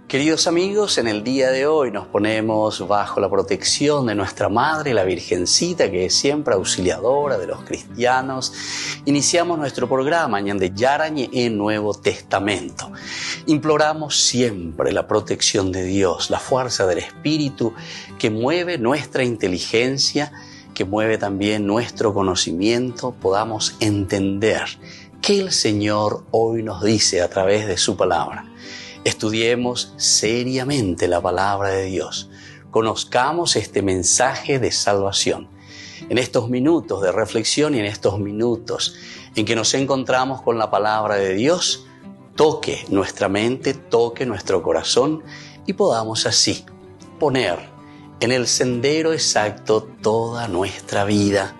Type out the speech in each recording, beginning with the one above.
Queridos amigos, en el día de hoy nos ponemos bajo la protección de nuestra Madre, la Virgencita, que es siempre auxiliadora de los cristianos. Iniciamos nuestro programa Ñande Yarañe en Nuevo Testamento. Imploramos siempre la protección de Dios, la fuerza del Espíritu que mueve nuestra inteligencia, que mueve también nuestro conocimiento, podamos entender qué el Señor hoy nos dice a través de su palabra. Estudiemos seriamente la palabra de Dios. Conozcamos este mensaje de salvación. En estos minutos de reflexión y en estos minutos en que nos encontramos con la palabra de Dios, toque nuestra mente, toque nuestro corazón y podamos así poner en el sendero exacto toda nuestra vida.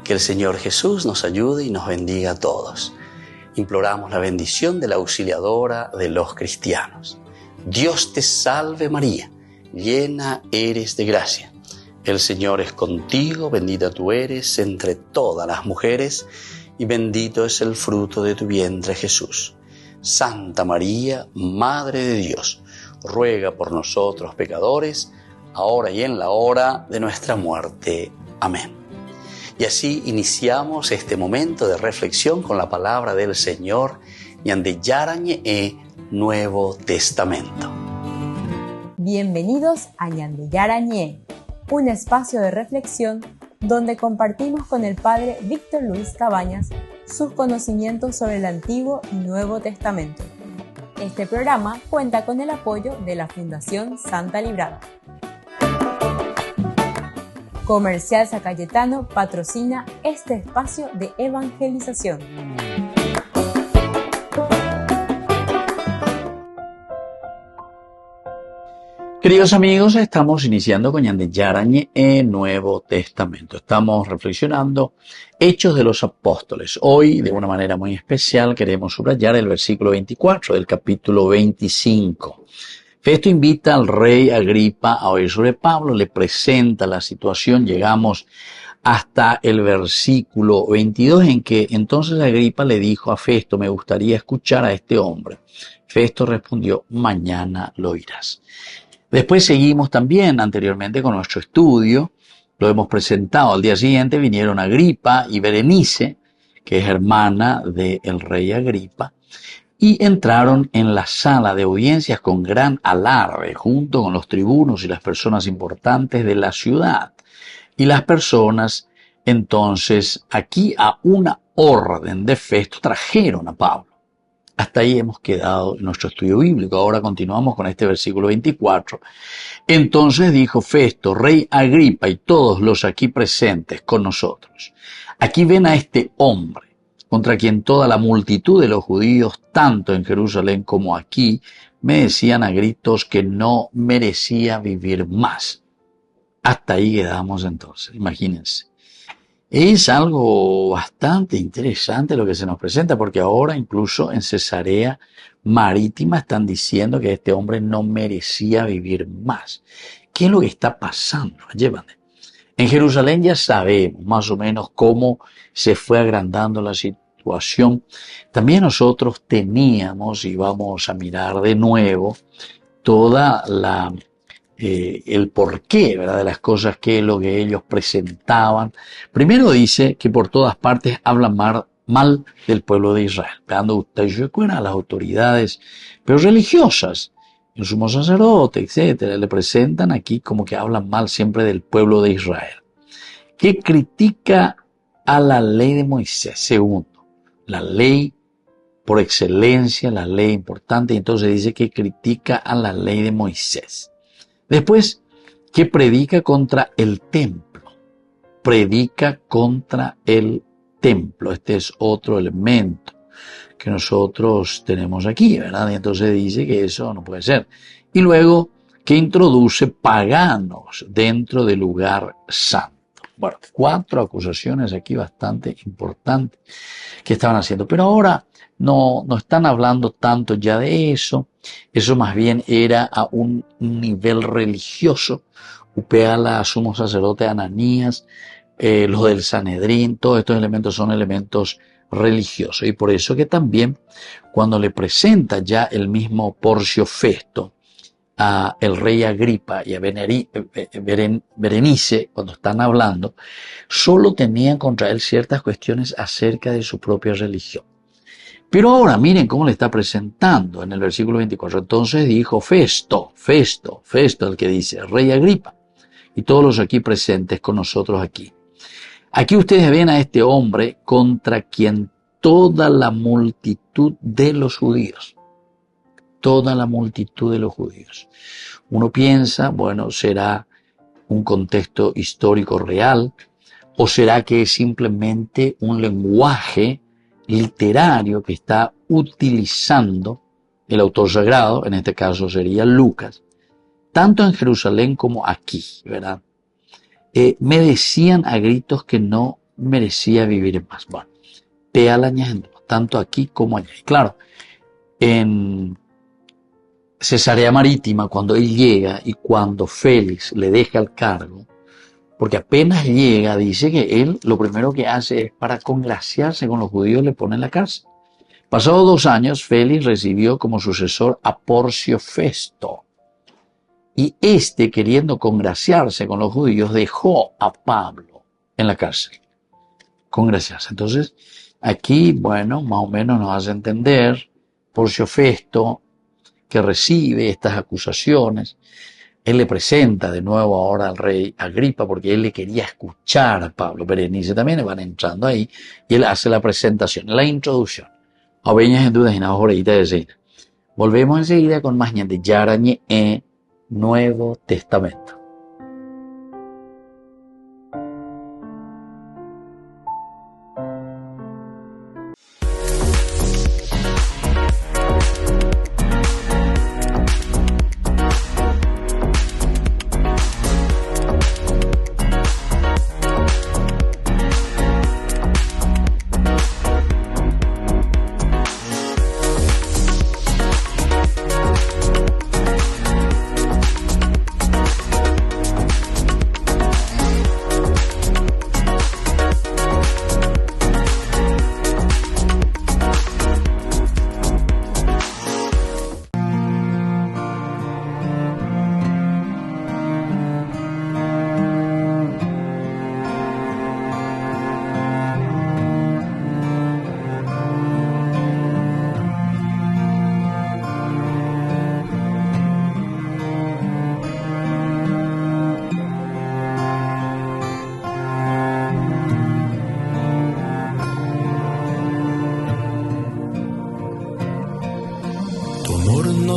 Que el Señor Jesús nos ayude y nos bendiga a todos. Imploramos la bendición de la auxiliadora de los cristianos. Dios te salve María, llena eres de gracia. El Señor es contigo, bendita tú eres entre todas las mujeres y bendito es el fruto de tu vientre Jesús. Santa María, Madre de Dios, ruega por nosotros pecadores, ahora y en la hora de nuestra muerte. Amén. Y así iniciamos este momento de reflexión con la palabra del Señor, Ñande Yarañe Nuevo Testamento. Bienvenidos a Ñande Yarañe, un espacio de reflexión donde compartimos con el Padre Víctor Luis Cabañas sus conocimientos sobre el Antiguo y Nuevo Testamento. Este programa cuenta con el apoyo de la Fundación Santa Librada. Comercial San Cayetano patrocina este espacio de evangelización. Queridos amigos, estamos iniciando con Ñande Yarañe en Nuevo Testamento. Estamos reflexionando Hechos de los Apóstoles. Hoy, de una manera muy especial, queremos subrayar el versículo 24 del capítulo 25. Festo invita al rey Agripa a oír sobre Pablo, le presenta la situación, llegamos hasta el versículo 22 en que entonces Agripa le dijo a Festo, me gustaría escuchar a este hombre. Festo respondió, mañana lo oirás. Después seguimos también anteriormente con nuestro estudio, lo hemos presentado. Al día siguiente vinieron Agripa y Berenice, que es hermana del rey Agripa, y entraron en la sala de audiencias con gran alarde, junto con los tribunos y las personas importantes de la ciudad. Y las personas, entonces, aquí a una orden de Festo, trajeron a Pablo. Hasta ahí hemos quedado en nuestro estudio bíblico. Ahora continuamos con este versículo 24. Entonces dijo Festo, rey Agripa y todos los aquí presentes con nosotros. Aquí ven a este hombre, contra quien toda la multitud de los judíos, tanto en Jerusalén como aquí, me decían a gritos que no merecía vivir más. Hasta ahí quedamos entonces, imagínense. Es algo bastante interesante lo que se nos presenta, porque ahora incluso en Cesarea Marítima están diciendo que este hombre no merecía vivir más. ¿Qué es lo que está pasando? Llévate. En Jerusalén ya sabemos más o menos cómo se fue agrandando la situación. También nosotros teníamos, y vamos a mirar de nuevo, toda el porqué, ¿verdad?, de las cosas, que es lo que ellos presentaban. Primero dice que por todas partes hablan mal del pueblo de Israel. Dando ustedes a las autoridades, pero religiosas, el sumo sacerdote, etcétera, le presentan aquí como que hablan mal siempre del pueblo de Israel, que critica a la ley de Moisés. Segundo, la ley por excelencia, la ley importante, entonces dice que critica a la ley de Moisés. Después, que predica contra el templo. Predica contra el templo. Este es otro elemento que nosotros tenemos aquí, ¿verdad? Y entonces dice que eso no puede ser. Y luego, que introduce paganos dentro del lugar santo. Bueno, 4 acusaciones aquí bastante importantes que estaban haciendo. Pero ahora no están hablando tanto ya de eso. Eso más bien era a un nivel religioso. Upeala, sumo sacerdote Ananías, los del Sanedrín, todos estos elementos son elementos religiosos. Y por eso que también cuando le presenta ya el mismo Porcio Festo a el rey Agripa y a Berenice, cuando están hablando, solo tenían contra él ciertas cuestiones acerca de su propia religión. Pero ahora miren cómo le está presentando en el versículo 24. Entonces dijo Festo, el que dice, rey Agripa, y todos los aquí presentes con nosotros aquí. Aquí ustedes ven a este hombre contra quien toda la multitud de los judíos, uno piensa, bueno, ¿será un contexto histórico real? ¿O será que es simplemente un lenguaje literario que está utilizando el autor sagrado, en este caso sería Lucas, tanto en Jerusalén como aquí, ¿verdad? Me decían a gritos que no merecía vivir más. Bueno, te alañando, tanto aquí como allá. Y claro, en Cesarea Marítima, cuando él llega y cuando Félix le deja el cargo, porque apenas llega, dice que él lo primero que hace es para congraciarse con los judíos, le pone en la cárcel. Pasados 2 años, Félix recibió como sucesor a Porcio Festo. Y queriendo congraciarse con los judíos, dejó a Pablo en la cárcel. Congraciarse. Entonces, aquí, bueno, más o menos nos hace entender Porcio Festo, que recibe estas acusaciones. Él le presenta de nuevo ahora al rey Agripa porque él le quería escuchar a Pablo. Berenice también van entrando ahí y él hace la presentación, la introducción. Oveñas en dudas y nada ahorita de seguida. Volvemos enseguida con más de Yarañe Nuevo Testamento.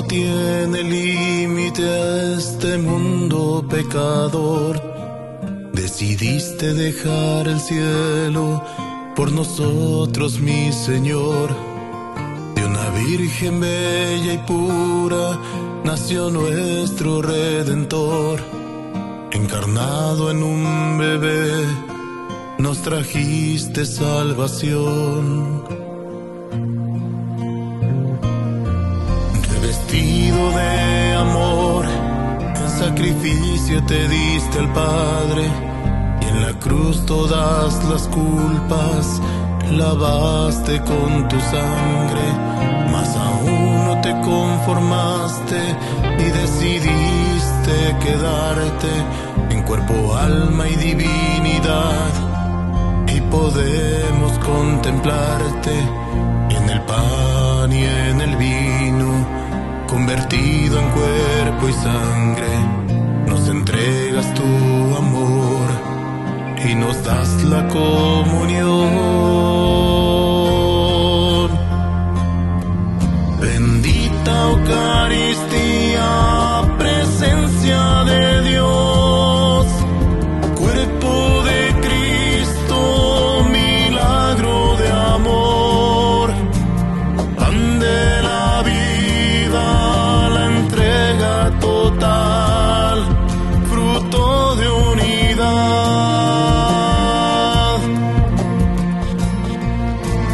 Tiene límite a este mundo pecador. Decidiste dejar el cielo por nosotros, mi Señor. De una virgen bella y pura nació nuestro Redentor. Encarnado en un bebé, nos trajiste salvación. Revestido de amor, en sacrificio te diste al Padre, y en la cruz todas las culpas lavaste con tu sangre. Mas aún no te conformaste y decidiste quedarte en cuerpo, alma y divinidad, y podemos contemplarte en el pan y en el vino, convertido en cuerpo y sangre. Nos entregas tu amor y nos das la comunión. Bendita Eucaristía, presencia de Dios, cuerpo de Cristo, milagro de amor, pan de la vida, la entrega total, fruto de unidad.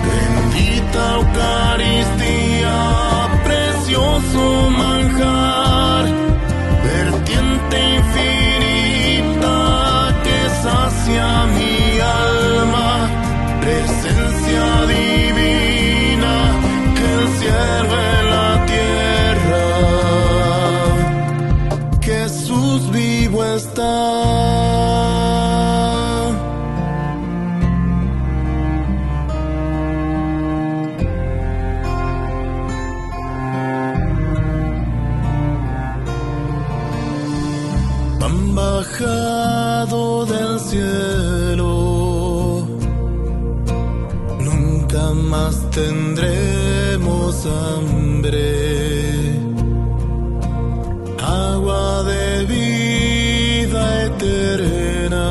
Bendita Eucaristía, precioso manjar, bajado del cielo. Nunca más tendremos hambre. Agua de vida eterna.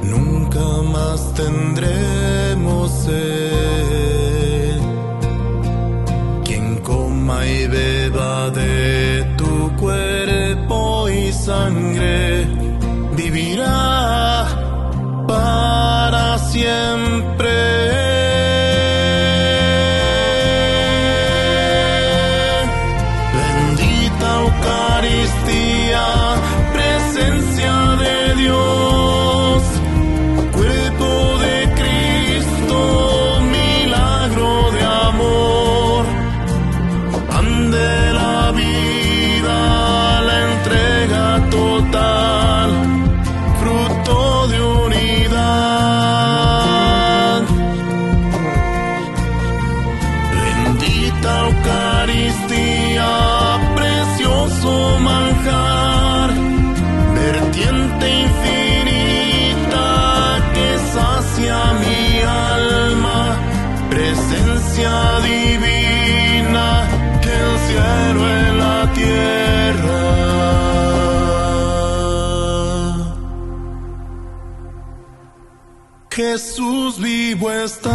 Nunca más tendremos sed. Quien coma y beba de tu cuerpo y sangre vivirá para siempre. Bendita Eucaristía, presencia de Dios, cuerpo de Cristo, milagro de amor, pan de la vida, la entrega total, fruto de unidad. Bendita Eucaristía, precioso manjar, vertiente infinita que sacia mi alma, presencia divina que el cielo en la tierra. Jesús vivo está.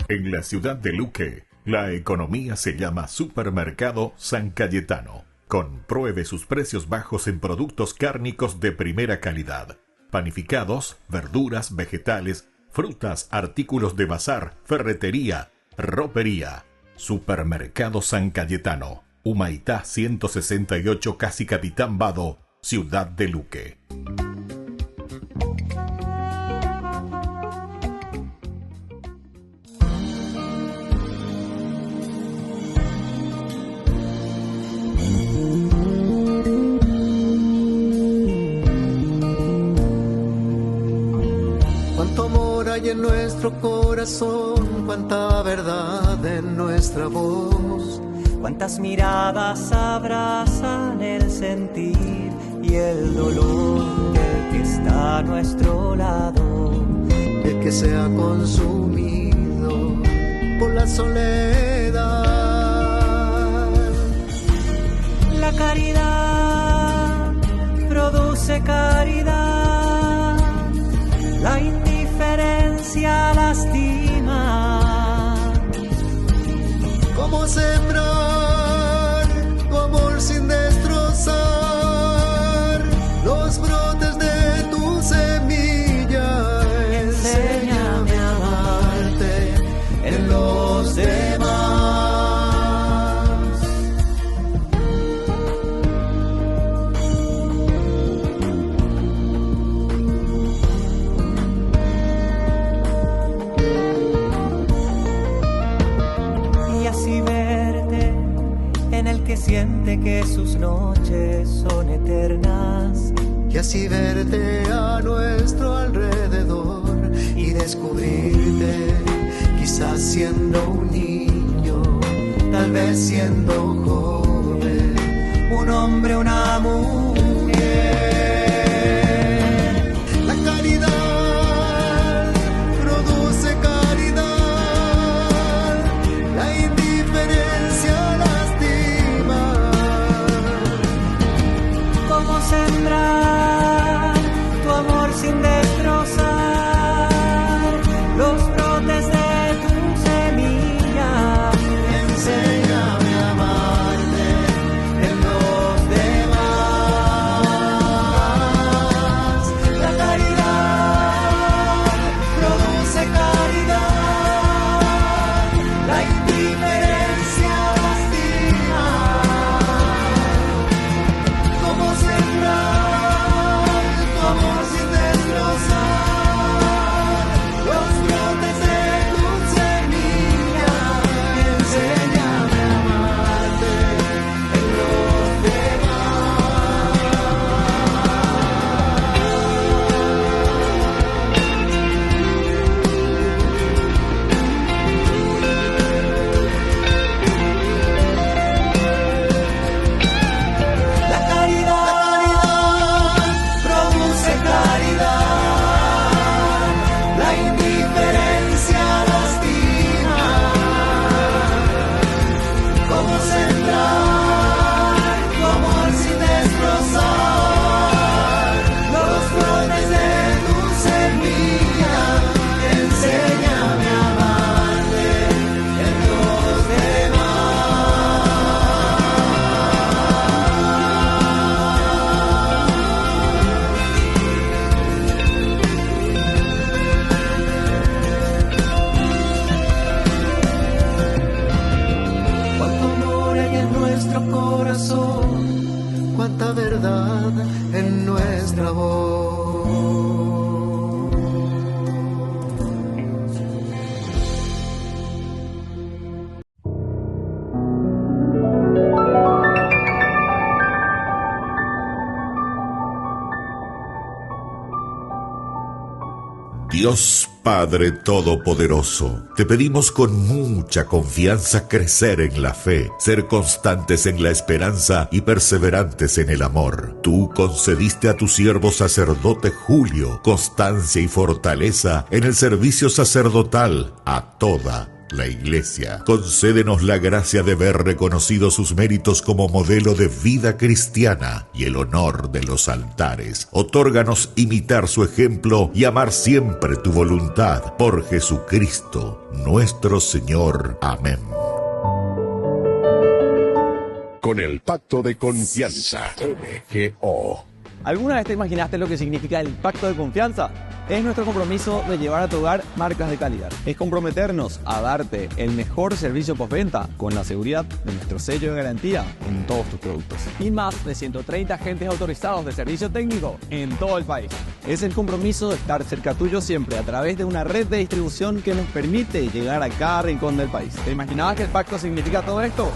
En la ciudad de Luque, la economía se llama Supermercado San Cayetano. Compruebe sus precios bajos en productos cárnicos de primera calidad. Panificados, verduras, vegetales, frutas, artículos de bazar, ferretería, ropería. Supermercado San Cayetano. Humaitá 168, Casi Capitán Vado, ciudad de Luque. Cuánto amor hay en nuestro corazón, cuánta verdad en nuestra voz. Cuántas miradas abrazan el sentir y el dolor del que está a nuestro lado, El que se ha consumido por la soledad. La caridad produce caridad, la indiferencia lastima. ¿Cómo sembrar tu amor sin destrozar los brotes de tu semilla? Enséñame a amarte en los demás. Y así verte en el que siente que sus noches son eternas. Y así verte a nuestro alrededor y descubrirte, quizás siendo un niño, tal vez siendo joven, un hombre, una mujer. La caridad produce caridad, la indiferencia lastima. ¿Cómo sembrar tu amor sin destrozar los brotes de tu semilla? Enséñame a amarte en los demás. nuestro corazón, cuánta verdad en nuestra voz. Dios Padre Todopoderoso, te pedimos con mucha confianza crecer en la fe, ser constantes en la esperanza y perseverantes en el amor. Tú concediste a tu siervo sacerdote Julio constancia y fortaleza en el servicio sacerdotal a toda la Iglesia. Concédenos la gracia de ver reconocidos sus méritos como modelo de vida cristiana y el honor de los altares. Otórganos imitar su ejemplo y amar siempre tu voluntad. Por Jesucristo, nuestro Señor. Amén. Con el pacto de confianza, MGO. ¿Alguna vez te imaginaste lo que significa el pacto de confianza? Es nuestro compromiso de llevar a tu hogar marcas de calidad. Es comprometernos a darte el mejor servicio postventa con la seguridad de nuestro sello de garantía en todos tus productos. Y más de 130 agentes autorizados de servicio técnico en todo el país. Es el compromiso de estar cerca tuyo siempre a través de una red de distribución que nos permite llegar a cada rincón del país. ¿Te imaginabas que el pacto significa todo esto?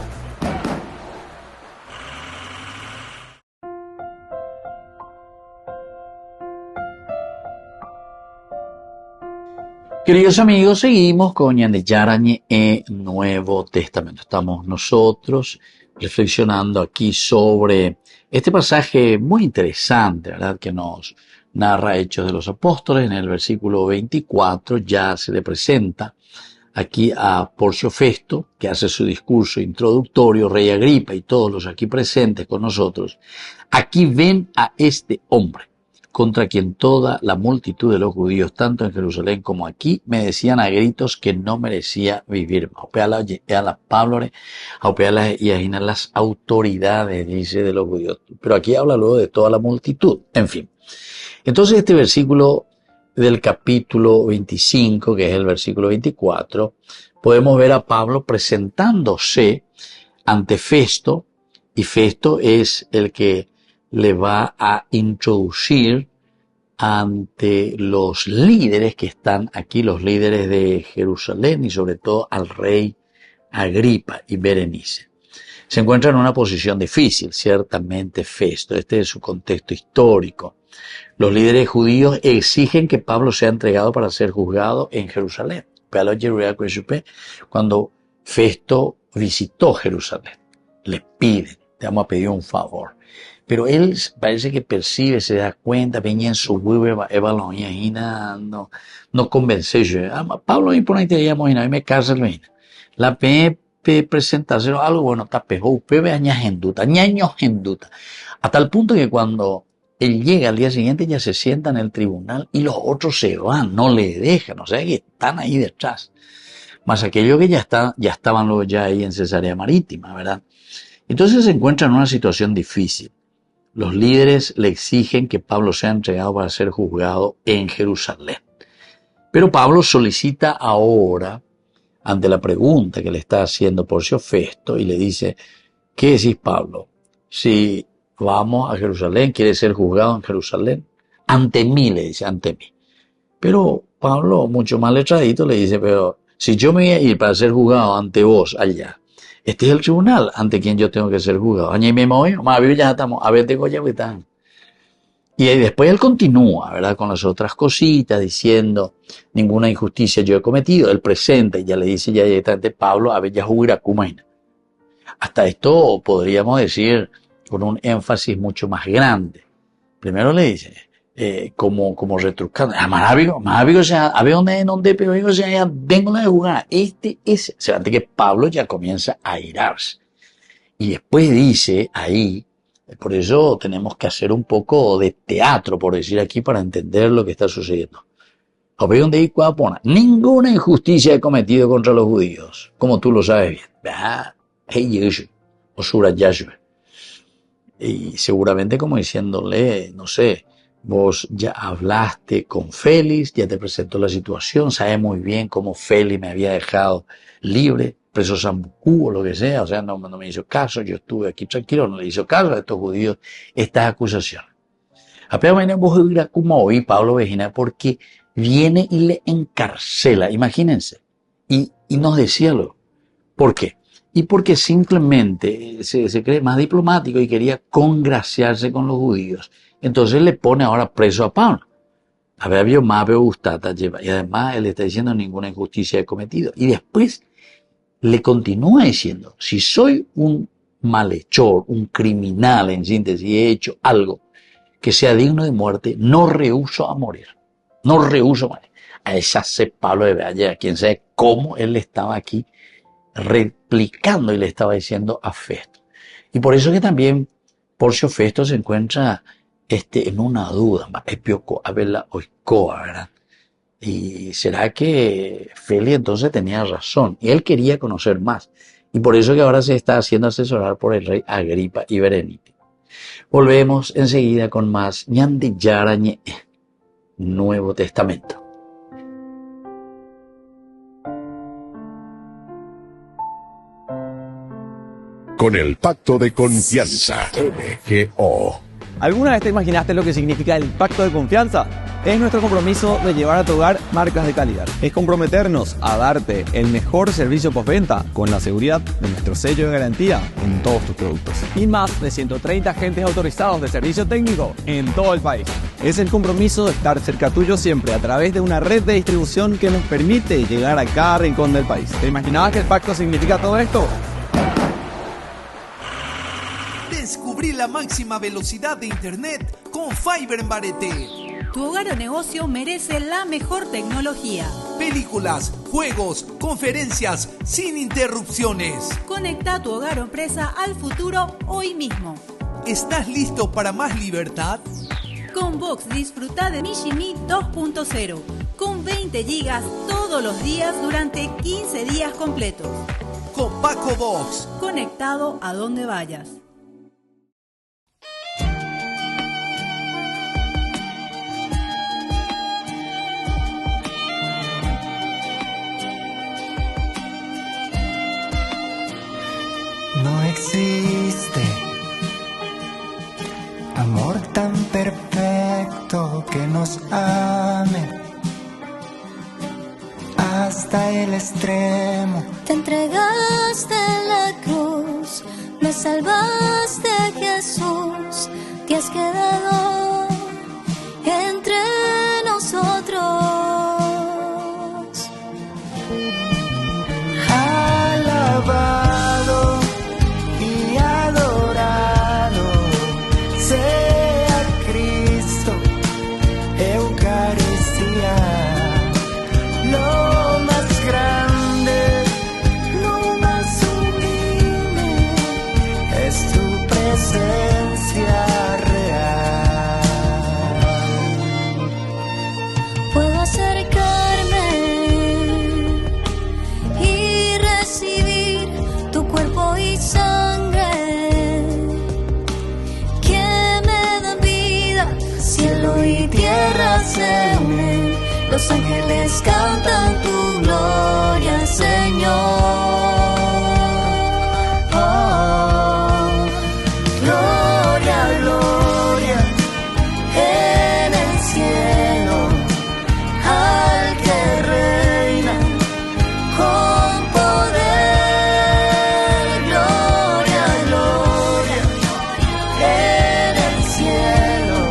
Queridos amigos, seguimos con Ñande Yarañe en Nuevo Testamento. Estamos nosotros reflexionando aquí sobre este pasaje muy interesante, ¿verdad? Que nos narra Hechos de los Apóstoles. En el versículo 24 ya se le presenta aquí a Porcio Festo, que hace su discurso introductorio, Rey Agripa y todos los aquí presentes con nosotros. Aquí ven a este hombre, contra quien toda la multitud de los judíos, tanto en Jerusalén como aquí, me decían a gritos que no merecía vivir. Pablo y las autoridades, dice, de los judíos. Pero aquí habla luego de toda la multitud. En fin. Entonces este versículo del capítulo 25, que es el versículo 24, podemos ver a Pablo presentándose ante Festo, y Festo es el que le va a introducir ante los líderes que están aquí, los líderes de Jerusalén y sobre todo al rey Agripa y Berenice. Se encuentra en una posición difícil, ciertamente Festo. Este es su contexto histórico. Los líderes judíos exigen que Pablo sea entregado para ser juzgado en Jerusalén. Cuando Festo visitó Jerusalén, le piden, te vamos a pedir un favor. Pero él parece que percibe, se da cuenta, venía en su huevo, no convence yo. Pablo imponente y me casa la pepe presentarse algo bueno, tapejó, pepe años en duda. A tal punto que cuando él llega al día siguiente ya se sienta en el tribunal y los otros se van, no le dejan, o sea que están ahí detrás. Más aquellos que ya estaban luego ya ahí en Cesarea Marítima, ¿verdad? Entonces se encuentra en una situación difícil. Los líderes le exigen que Pablo sea entregado para ser juzgado en Jerusalén. Pero Pablo solicita ahora, ante la pregunta que le está haciendo Porcio Festo, y le dice, ¿qué decís, Pablo? Si vamos a Jerusalén, ¿quiere ser juzgado en Jerusalén? Ante mí, le dice, ante mí. Pero Pablo, mucho más letradito, le dice, pero si yo me voy a ir para ser juzgado ante vos allá, este es el tribunal ante quien yo tengo que ser juzgado. Y después él continúa, ¿verdad? Con las otras cositas, diciendo, ninguna injusticia yo he cometido. Él presenta y ya le dice ya directamente Pablo, a ver, ya jugiracumaina. Hasta esto podríamos decir con un énfasis mucho más grande. Primero le dice, como retrucando, o sea, a ver dónde, pero o sea, ya vengo de jugar. Se ve que Pablo ya comienza a irarse. Y después dice ahí, por eso tenemos que hacer un poco de teatro, por decir aquí, para entender lo que está sucediendo. A ver dónde hay ninguna injusticia he cometido contra los judíos, como tú lo sabes bien. O Surayashua. Y seguramente como diciéndole, no sé, vos ya hablaste con Félix, ya te presentó la situación, sabes muy bien cómo Félix me había dejado libre, preso Sambucú o lo que sea, o sea, no me hizo caso, yo estuve aquí tranquilo, no le hizo caso a estos judíos estas acusaciones. Apenas mañana vos irá como hoy Pablo Vejina porque viene y le encarcela, imagínense, y nos decía lo. ¿Por qué? Y porque simplemente se cree más diplomático y quería congraciarse con los judíos. Entonces le pone ahora preso a Pablo. Había más gustata lleva. Y además él está diciendo ninguna injusticia he cometido. Y después le continúa diciendo, si soy un malhechor, un criminal en síntesis, y he hecho algo que sea digno de muerte, no rehúso a morir. No rehúso a morir. A esa se Pablo de Bealla, quien sabe cómo él estaba aquí replicando y le estaba diciendo a Festo. Y por eso que también Porcio Festo se encuentra en una duda, ¿verdad? Y será que Félix entonces tenía razón y él quería conocer más. Y por eso que ahora se está haciendo asesorar por el rey Agripa y Berenice. Volvemos enseguida con más Ñande Yarañe, Nuevo Testamento. Con el pacto de confianza, MGO. ¿Alguna vez te imaginaste lo que significa el pacto de confianza? Es nuestro compromiso de llevar a tu hogar marcas de calidad. Es comprometernos a darte el mejor servicio postventa con la seguridad de nuestro sello de garantía en todos tus productos. Y más de 130 agentes autorizados de servicio técnico en todo el país. Es el compromiso de estar cerca tuyo siempre a través de una red de distribución que nos permite llegar a cada rincón del país. ¿Te imaginabas que el pacto significa todo esto? Descubrí la máxima velocidad de internet con Fiber en Barete. Tu hogar o negocio merece la mejor tecnología. Películas, juegos, conferencias, sin interrupciones. Conecta tu hogar o empresa al futuro hoy mismo. ¿Estás listo para más libertad? Con Vox disfruta de Mishimi 2.0 con 20 gigas todos los días durante 15 días completos. Con Paco Vox. Conectado a donde vayas. No existe amor tan perfecto que nos ame hasta el extremo. Te entregaste en la cruz, me salvaste, Jesús, te has quedado entre nosotros. Alabado y adorado sea Cristo, Eucaristía, lo más grande, lo más sublime es tu presencia real. Puedo acercarme y recibir tu cuerpo y sangre que me dan vida. Cielo y tierra se unen, los ángeles cantan tu gloria, Señor. Oh, gloria, gloria en el cielo al que reina con poder. Gloria, gloria en el cielo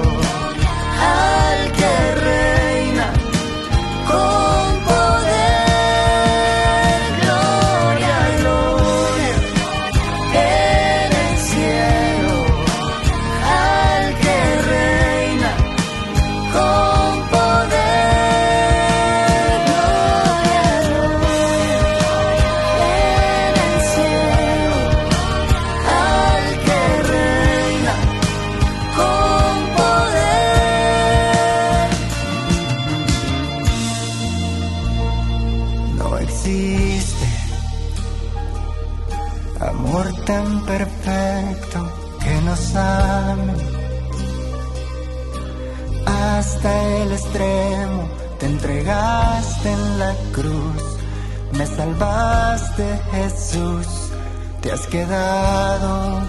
al que reina con poder. Gloria, gloria en el cielo al que reina con poder. Gloria, gloria en el cielo al que reina con poder. No existe amor tan perfecto que nos ame hasta el extremo. Te entregaste en la cruz, Me salvaste, Jesús, te has quedado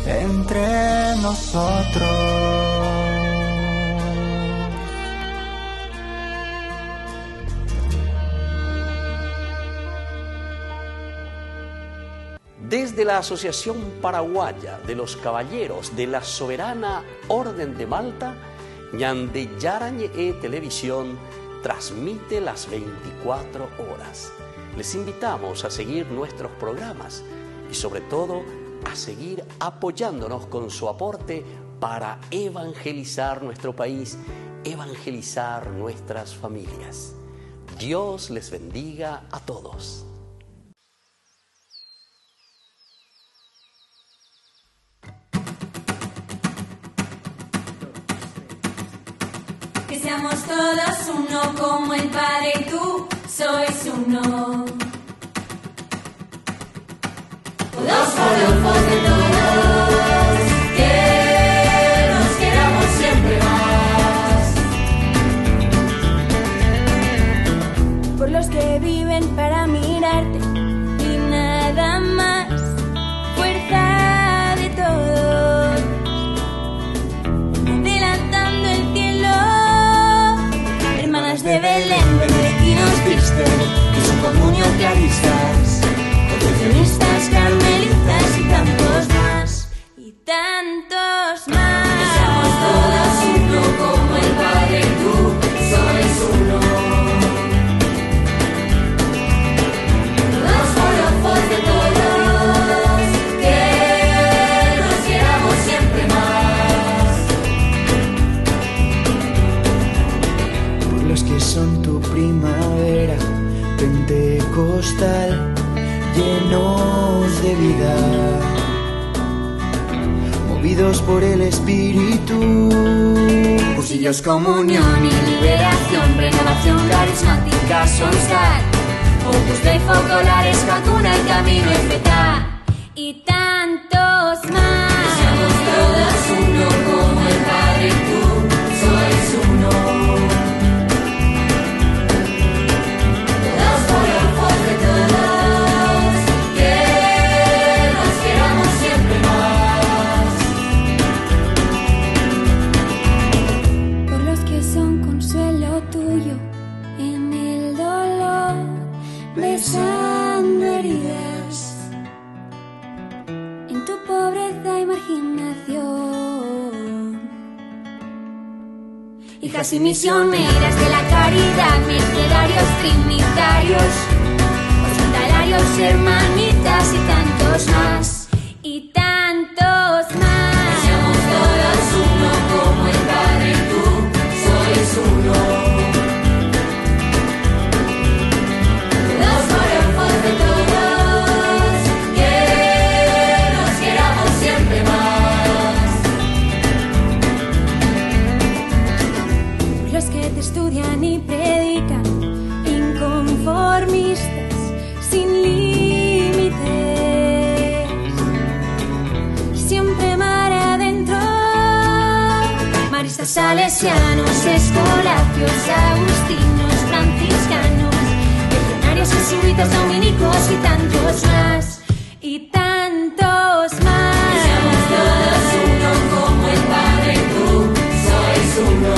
entre nosotros. Desde la Asociación Paraguaya de los Caballeros de la Soberana Orden de Malta, Ñande Yarañe Televisión transmite las 24 horas. Les invitamos a seguir nuestros programas y sobre todo a seguir apoyándonos con su aporte para evangelizar nuestro país, evangelizar nuestras familias. Dios les bendiga a todos. Que seamos todos uno como el Padre y tú sois uno. Todos forofos de todos, que nos queramos siempre más. Por los que viven para mirarte y nada más. Fuerza de todos, adelantando el cielo. Hermanas de Belén, benedictinos viste, y su comunión claristas, concepcionistas, carmelitas y tantos más, y tantos más. Que seamos todas uno como el Padre y tú sois uno. Todos forofos de todos, que nos queramos siempre más. Por los que son tu primavera pentecostal, llenos de vida, movidos por el Espíritu. Cursillos, comunión y liberación, renovación carismática, solstar, Opus Dei, focolares, vacuna, el camino, etc. Y tantos más. Que seamos todas uno como el Padre y tú sois uno. Todos forofos de todos, que nos queramos siempre más. Por los que son consuelo tuyo en el dolor, besando heridas en tu pobreza y marginación. Hijas y misioneras de la caridad, mercedarios trinitarios, hospitalarios, hermanitas y tantos más, y tantos más. Que seamos todas uno como el Padre y tú sois uno. Todos forofos de todos, que nos queramos siempre más. Los que te estudian y predican, inconformistas, sin límites, siempre mar adentro. Maristas, salesianos, escolapios, agustinos, franciscanos, legionarios, jesuitas, dominicos y tantos más, y tantos más. Que seamos todos uno como el Padre y tú sois uno.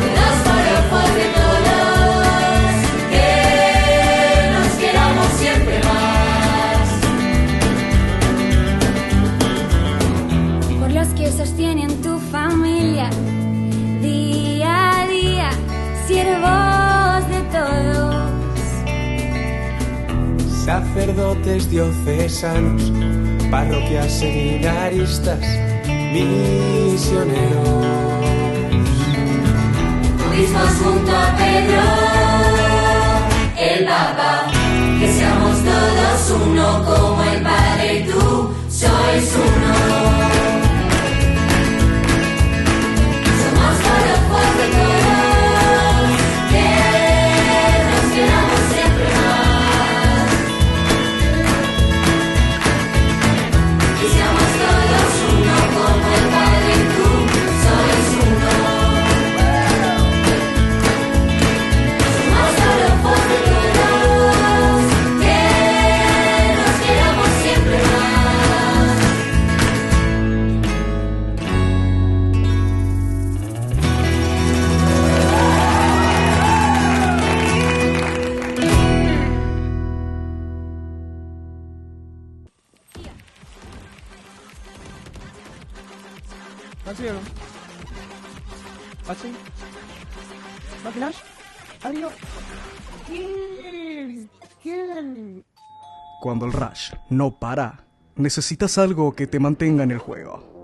Todos forofos de todos, que nos queramos siempre más. Por los que sostienen tu familia día a día, siervos de todos. Sacerdotes diocesanos, parroquias, seminaristas, misioneros. Tuvimos junto a Pedro, el Papa, que seamos todos uno como el Padre y tú sois uno. Somos forofos de todos, que nos queramos siempre más. Que seamos todos uno como el Padre y tú sois uno. Al cielo. Así. ¿Va flash? Adiós. Cuando el rush no para, necesitas algo que te mantenga en el juego.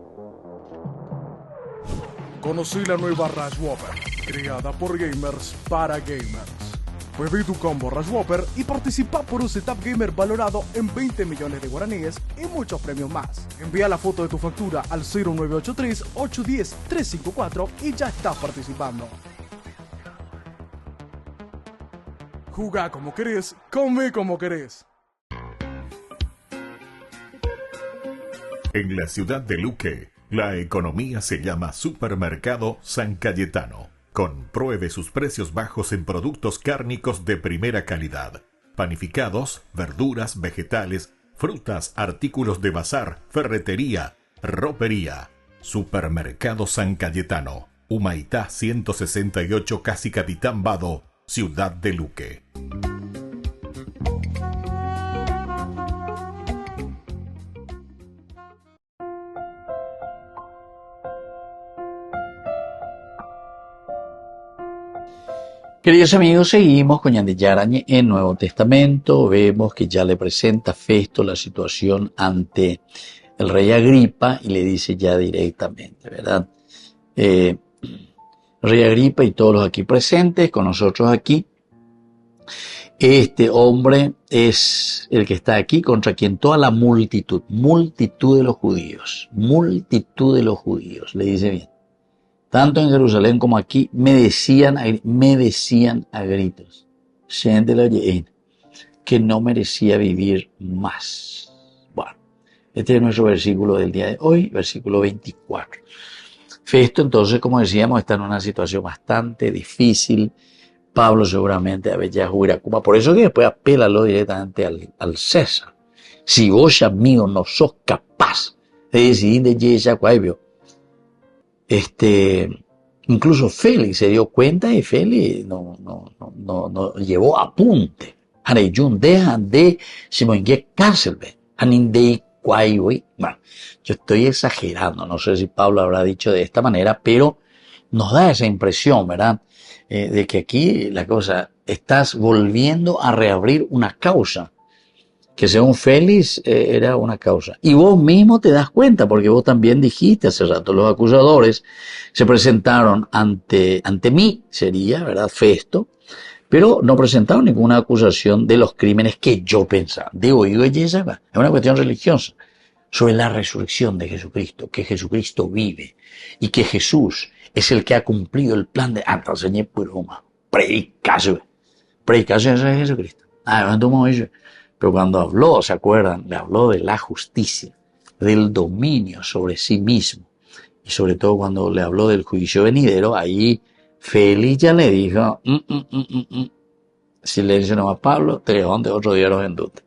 Conocí la nueva Rush Whopper, creada por gamers para gamers. Pedí tu combo Rush Whopper y participa por un setup gamer valorado en 20 millones de guaraníes y muchos premios más. Envía la foto de tu factura al 0983-810-354 y ya estás participando. Jugá como querés, come como querés. En la ciudad de Luque, la economía se llama Supermercado San Cayetano. Compruebe sus precios bajos en productos cárnicos de primera calidad. Panificados, verduras, vegetales, frutas, artículos de bazar, ferretería, ropería. Supermercado San Cayetano. Humaitá 168 Casi Capitán Vado, ciudad de Luque. Queridos amigos, seguimos con Ñande Yarañe en Nuevo Testamento. Vemos que ya le presenta Festo la situación ante el rey Agripa y le dice ya directamente, ¿verdad? Rey Agripa y todos los aquí presentes, con nosotros aquí, este hombre es el que está aquí contra quien toda la multitud de los judíos, le dice bien. Tanto en Jerusalén como aquí me decían a gritos, que no merecía vivir más. Bueno, este es nuestro versículo del día de hoy, versículo 24. Festo, entonces, como decíamos, está en una situación bastante difícil. Pablo seguramente a veces Juiracuma, por eso que después apélalo directamente al César. Si vos, amigo, no sos capaz de decidir de Yesha Cuaibio, incluso Félix se dio cuenta y Félix no llevó apunte. Areyun dejan de Simongue Cárcelbe, Anindei Cuaibui. Bueno, yo estoy exagerando, no sé si Pablo habrá dicho de esta manera, pero nos da esa impresión, ¿verdad? De que aquí la cosa, estás volviendo a reabrir una causa, que según Félix era una causa. Y vos mismo te das cuenta, porque vos también dijiste hace rato, los acusadores se presentaron ante mí, sería, ¿verdad? Festo, pero no presentaron ninguna acusación de los crímenes que yo pensaba. Digo, es una cuestión religiosa, sobre la resurrección de Jesucristo, que Jesucristo vive, y que Jesús es el que ha cumplido el plan de Antaseñé Puroma. Predicación de Jesucristo. Pero cuando habló, ¿se acuerdan? Le habló de la justicia, del dominio sobre sí mismo. Y sobre todo cuando le habló del juicio venidero, ahí Félix ya le dijo, silencio nomás Pablo, trejón de otro día los endute.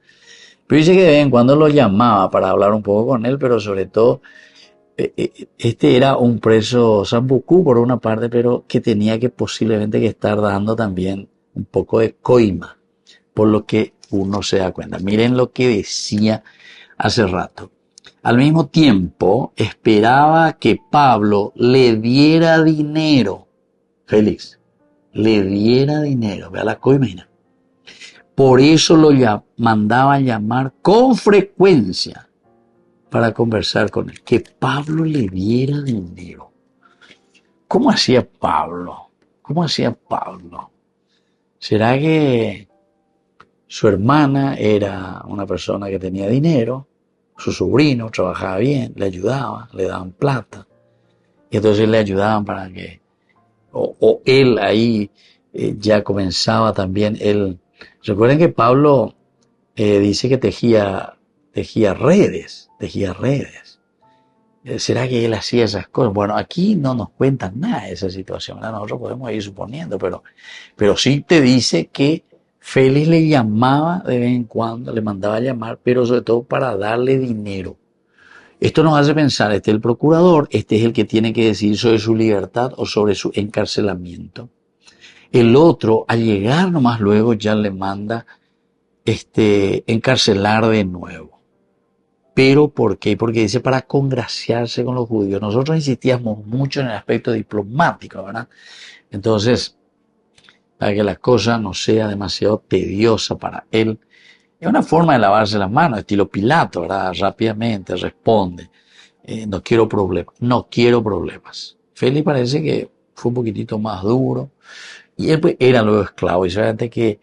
Pero dice que de vez en cuando lo llamaba para hablar un poco con él, pero sobre todo, este era un preso sambucú por una parte, pero que tenía que posiblemente que estar dando también un poco de coima, por lo que uno se da cuenta. Miren lo que decía hace rato. Al mismo tiempo, esperaba que Pablo le diera dinero. Félix, le diera dinero. Vea la coima. Por eso lo mandaban llamar con frecuencia para conversar con él. Que Pablo le diera dinero. ¿Cómo hacía Pablo? ¿Será que su hermana era una persona que tenía dinero? Su sobrino trabajaba bien, le ayudaba, le daban plata. Y entonces le ayudaban para que... O él ahí ya comenzaba también él... Recuerden que Pablo dice que tejía redes. ¿Será que él hacía esas cosas? Bueno, aquí no nos cuentan nada de esa situación, ¿verdad? Nosotros podemos ir suponiendo, pero sí te dice que Félix le llamaba de vez en cuando, le mandaba a llamar, pero sobre todo para darle dinero. Esto nos hace pensar, este es el procurador, este es el que tiene que decidir sobre su libertad o sobre su encarcelamiento. El otro, al llegar nomás luego, ya le manda encarcelar de nuevo. Pero ¿por qué? Porque dice para congraciarse con los judíos. Nosotros insistíamos mucho en el aspecto diplomático, ¿verdad? Entonces, para que la cosa no sea demasiado tediosa para él, es una forma de lavarse las manos, estilo Pilato, ¿verdad? Rápidamente responde, no quiero problemas, no quiero problemas. Félix parece que fue un poquitito más duro, y él pues era luego esclavo, y solamente que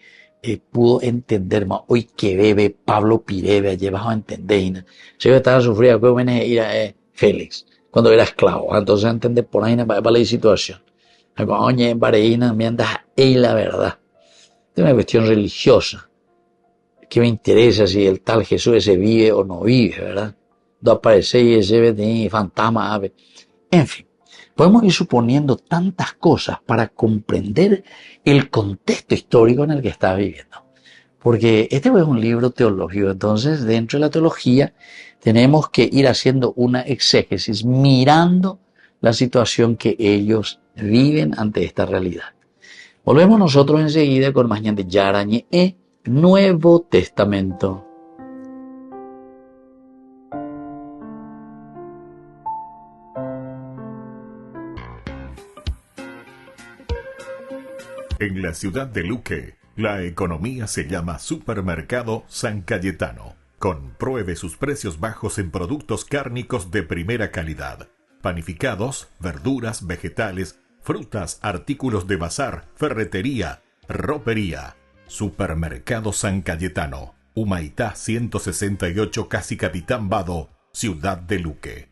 pudo entender más. Hoy que bebe Pablo Pirebe, allí bajo a entender, y se estaba sufriendo, que viene ir a Félix, cuando era esclavo, entonces entender por ahí para la situación. Oye, Bareina, me andas ahí la verdad. Es una cuestión religiosa. ¿Qué me interesa si el tal Jesús ese vive o no vive, verdad? No aparece y ese ve fantasma, ave. En fin, podemos ir suponiendo tantas cosas para comprender el contexto histórico en el que está viviendo. Porque este es un libro teológico, entonces dentro de la teología tenemos que ir haciendo una exégesis, mirando la situación que ellos viven ante esta realidad. Volvemos nosotros enseguida con más Ñande Yarañe e Nuevo Testamento. En la ciudad de Luque, la economía se llama Supermercado San Cayetano. Compruebe sus precios bajos en productos cárnicos de primera calidad. Panificados, verduras, vegetales, frutas, artículos de bazar, ferretería, ropería. Supermercado San Cayetano, Humaitá 168, Casi Capitán Vado, Ciudad de Luque.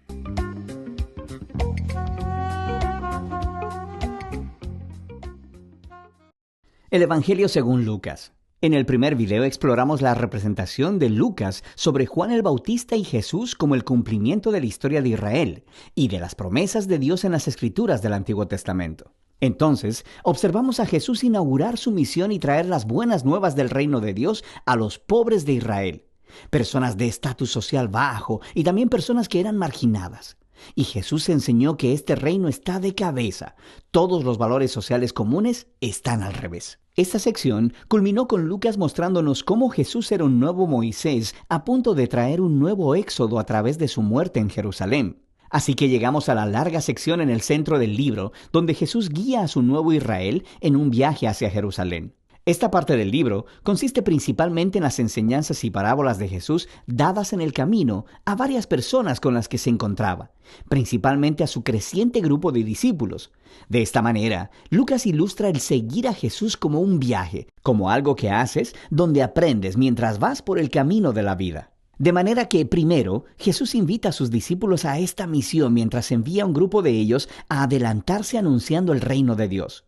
El Evangelio según Lucas. En el primer video exploramos la representación de Lucas sobre Juan el Bautista y Jesús como el cumplimiento de la historia de Israel y de las promesas de Dios en las Escrituras del Antiguo Testamento. Entonces, observamos a Jesús inaugurar su misión y traer las buenas nuevas del reino de Dios a los pobres de Israel, personas de estatus social bajo y también personas que eran marginadas. Y Jesús enseñó que este reino está de cabeza. Todos los valores sociales comunes están al revés. Esta sección culminó con Lucas mostrándonos cómo Jesús era un nuevo Moisés a punto de traer un nuevo éxodo a través de su muerte en Jerusalén. Así que llegamos a la larga sección en el centro del libro, donde Jesús guía a su nuevo Israel en un viaje hacia Jerusalén. Esta parte del libro consiste principalmente en las enseñanzas y parábolas de Jesús dadas en el camino a varias personas con las que se encontraba, principalmente a su creciente grupo de discípulos. De esta manera, Lucas ilustra el seguir a Jesús como un viaje, como algo que haces donde aprendes mientras vas por el camino de la vida. De manera que, primero, Jesús invita a sus discípulos a esta misión mientras envía a un grupo de ellos a adelantarse anunciando el reino de Dios.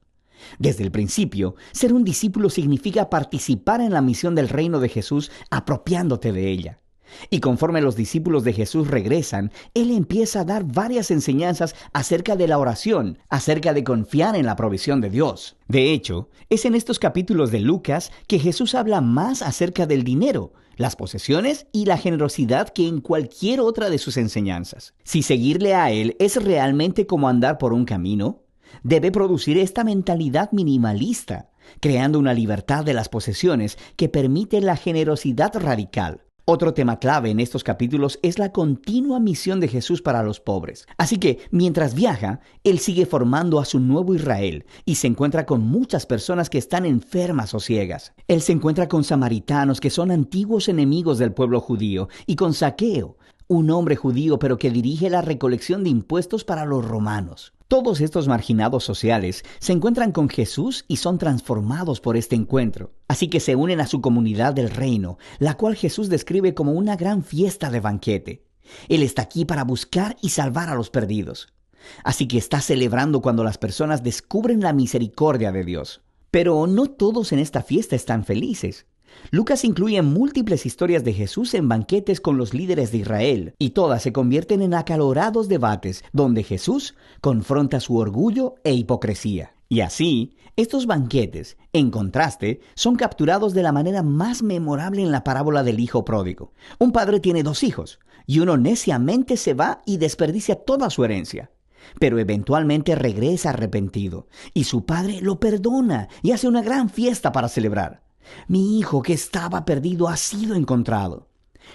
Desde el principio, ser un discípulo significa participar en la misión del reino de Jesús apropiándote de ella. Y conforme los discípulos de Jesús regresan, Él empieza a dar varias enseñanzas acerca de la oración, acerca de confiar en la provisión de Dios. De hecho, es en estos capítulos de Lucas que Jesús habla más acerca del dinero, las posesiones y la generosidad que en cualquier otra de sus enseñanzas. Si seguirle a Él es realmente como andar por un camino, debe producir esta mentalidad minimalista, creando una libertad de las posesiones que permite la generosidad radical. Otro tema clave en estos capítulos es la continua misión de Jesús para los pobres. Así que, mientras viaja, Él sigue formando a su nuevo Israel y se encuentra con muchas personas que están enfermas o ciegas. Él se encuentra con samaritanos que son antiguos enemigos del pueblo judío y con Zaqueo, un hombre judío pero que dirige la recolección de impuestos para los romanos. Todos estos marginados sociales se encuentran con Jesús y son transformados por este encuentro. Así que se unen a su comunidad del reino, la cual Jesús describe como una gran fiesta de banquete. Él está aquí para buscar y salvar a los perdidos. Así que está celebrando cuando las personas descubren la misericordia de Dios. Pero no todos en esta fiesta están felices. Lucas incluye múltiples historias de Jesús en banquetes con los líderes de Israel, y todas se convierten en acalorados debates donde Jesús confronta su orgullo e hipocresía. Y así, estos banquetes, en contraste, son capturados de la manera más memorable en la parábola del hijo pródigo. Un padre tiene 2 hijos, y uno neciamente se va y desperdicia toda su herencia. Pero eventualmente regresa arrepentido, y su padre lo perdona y hace una gran fiesta para celebrar. Mi hijo que estaba perdido ha sido encontrado.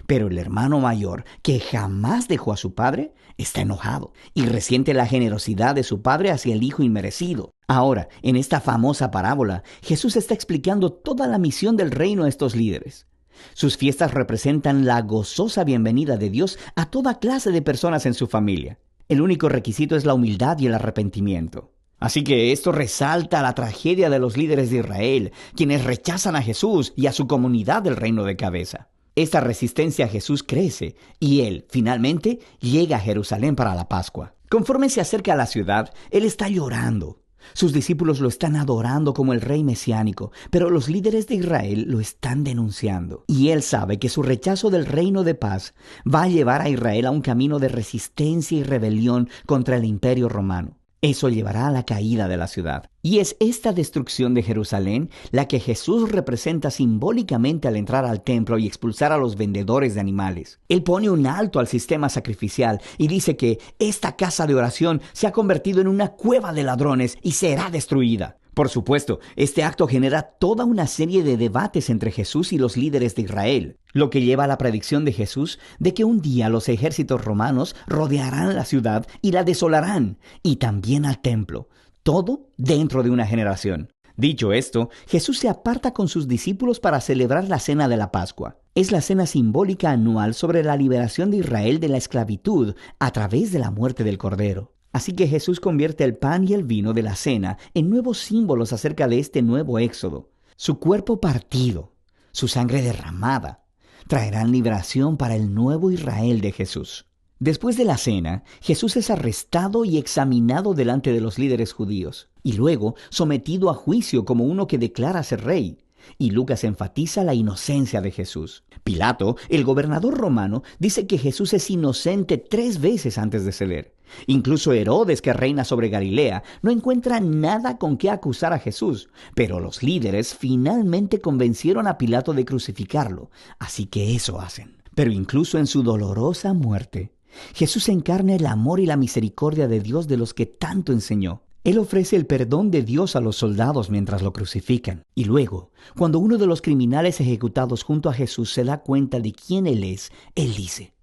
Pero el hermano mayor, que jamás dejó a su padre, está enojado y resiente la generosidad de su padre hacia el hijo inmerecido. Ahora, en esta famosa parábola, Jesús está explicando toda la misión del reino a estos líderes. Sus fiestas representan la gozosa bienvenida de Dios a toda clase de personas en su familia. El único requisito es la humildad y el arrepentimiento. Así que esto resalta la tragedia de los líderes de Israel, quienes rechazan a Jesús y a su comunidad del reino de cabeza. Esta resistencia a Jesús crece y él, finalmente, llega a Jerusalén para la Pascua. Conforme se acerca a la ciudad, él está llorando. Sus discípulos lo están adorando como el rey mesiánico, pero los líderes de Israel lo están denunciando. Y él sabe que su rechazo del reino de paz va a llevar a Israel a un camino de resistencia y rebelión contra el imperio romano. Eso llevará a la caída de la ciudad. Y es esta destrucción de Jerusalén la que Jesús representa simbólicamente al entrar al templo y expulsar a los vendedores de animales. Él pone un alto al sistema sacrificial y dice que esta casa de oración se ha convertido en una cueva de ladrones y será destruida. Por supuesto, este acto genera toda una serie de debates entre Jesús y los líderes de Israel, lo que lleva a la predicción de Jesús de que un día los ejércitos romanos rodearán la ciudad y la desolarán, y también al templo, todo dentro de una generación. Dicho esto, Jesús se aparta con sus discípulos para celebrar la cena de la Pascua. Es la cena simbólica anual sobre la liberación de Israel de la esclavitud a través de la muerte del Cordero. Así que Jesús convierte el pan y el vino de la cena en nuevos símbolos acerca de este nuevo éxodo. Su cuerpo partido, su sangre derramada, traerán liberación para el nuevo Israel de Jesús. Después de la cena, Jesús es arrestado y examinado delante de los líderes judíos, y luego sometido a juicio como uno que declara ser rey. Y Lucas enfatiza la inocencia de Jesús. Pilato, el gobernador romano, dice que Jesús es inocente 3 veces antes de ceder. Incluso Herodes, que reina sobre Galilea, no encuentra nada con qué acusar a Jesús. Pero los líderes finalmente convencieron a Pilato de crucificarlo. Así que eso hacen. Pero incluso en su dolorosa muerte, Jesús encarna el amor y la misericordia de Dios de los que tanto enseñó. Él ofrece el perdón de Dios a los soldados mientras lo crucifican. Y luego, cuando uno de los criminales ejecutados junto a Jesús se da cuenta de quién Él es, Él dice: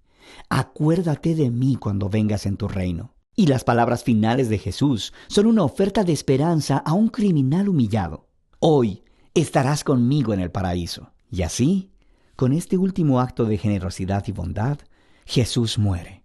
«Acuérdate de mí cuando vengas en tu reino». Y las palabras finales de Jesús son una oferta de esperanza a un criminal humillado. «Hoy estarás conmigo en el paraíso». Y así, con este último acto de generosidad y bondad, Jesús muere.